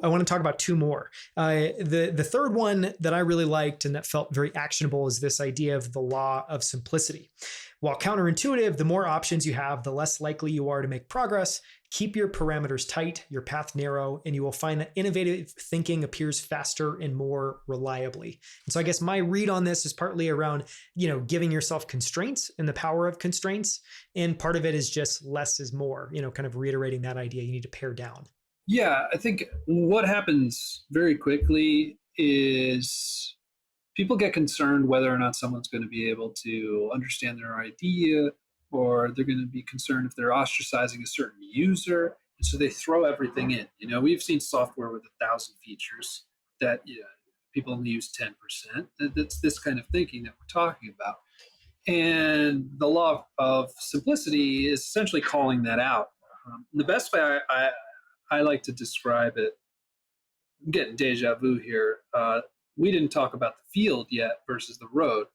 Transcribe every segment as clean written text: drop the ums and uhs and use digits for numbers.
I want to talk about two more. The third one that I really liked and that felt very actionable is this idea of the law of simplicity. While counterintuitive, the more options you have, the less likely you are to make progress. Keep your parameters tight, your path narrow, and you will find that innovative thinking appears faster and more reliably. And so I guess my read on this is partly around, giving yourself constraints and the power of constraints. And part of it is just less is more, kind of reiterating that idea. You need to pare down. Yeah, I think what happens very quickly is people get concerned whether or not someone's going to be able to understand their idea, or they're going to be concerned if they're ostracizing a certain user. And so they throw everything in. We've seen software with 1,000 features that people only use 10%. That's this kind of thinking that we're talking about. And the law of simplicity is essentially calling that out. The best way I like to describe it, I'm getting deja vu here. We didn't talk about the field yet versus the road,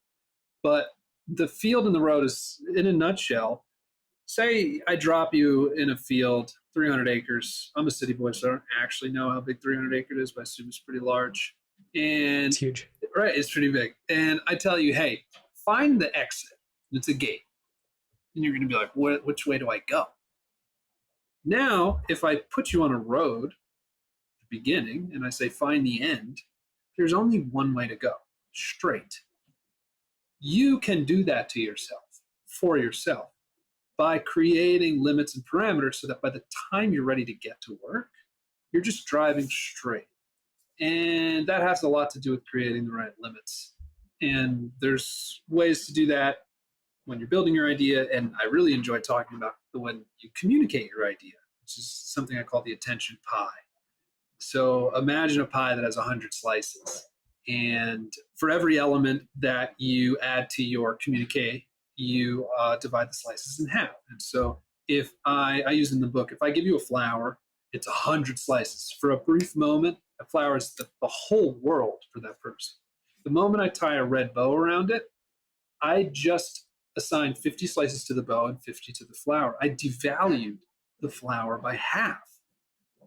but the field and the road is, in a nutshell, say I drop you in a field, 300 acres. I'm a city boy, so I don't actually know how big 300 acres is, but I assume it's pretty large. And it's huge. Right, it's pretty big. And I tell you, hey, find the exit. It's a gate. And you're going to be like, which way do I go? Now, if I put you on a road at the beginning and I say find the end, there's only one way to go, straight. You can do that to yourself, for yourself, by creating limits and parameters so that by the time you're ready to get to work, you're just driving straight. And that has a lot to do with creating the right limits. And there's ways to do that when you're building your idea. And I really enjoy talking about when you communicate your idea, which is something I call the attention pie. So imagine a pie that has 100 slices. And for every element that you add to your communique, you divide the slices in half. And so if I use in the book, if I give you a flower, it's 100 slices. For a brief moment, a flower is the whole world for that person. The moment I tie a red bow around it, I just assigned 50 slices to the bow and 50 to the flower. I devalued the flower by half.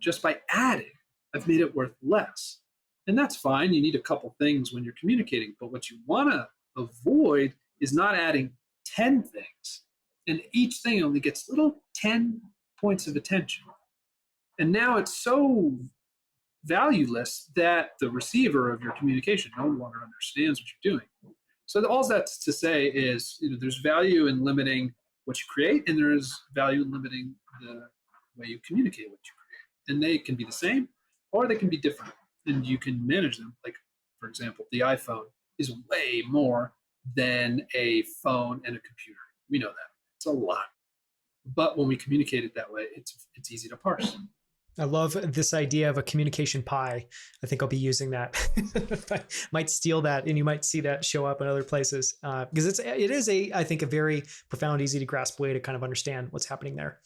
Just by adding, I've made it worth less. And that's fine. You need a couple things when you're communicating. But what you want to avoid is not adding 10 things. And each thing only gets little 10 points of attention. And now it's so valueless that the receiver of your communication no longer understands what you're doing. So all that's to say is, there's value in limiting what you create, and there is value in limiting the way you communicate what you create. And they can be the same, or they can be different, and you can manage them. Like, for example, the iPhone is way more than a phone and a computer. We know that. It's a lot. But when we communicate it that way, it's easy to parse. I love this idea of a communication pie. I think I'll be using that. I might steal that, and you might see that show up in other places because it is I think, a very profound, easy to grasp way to kind of understand what's happening there.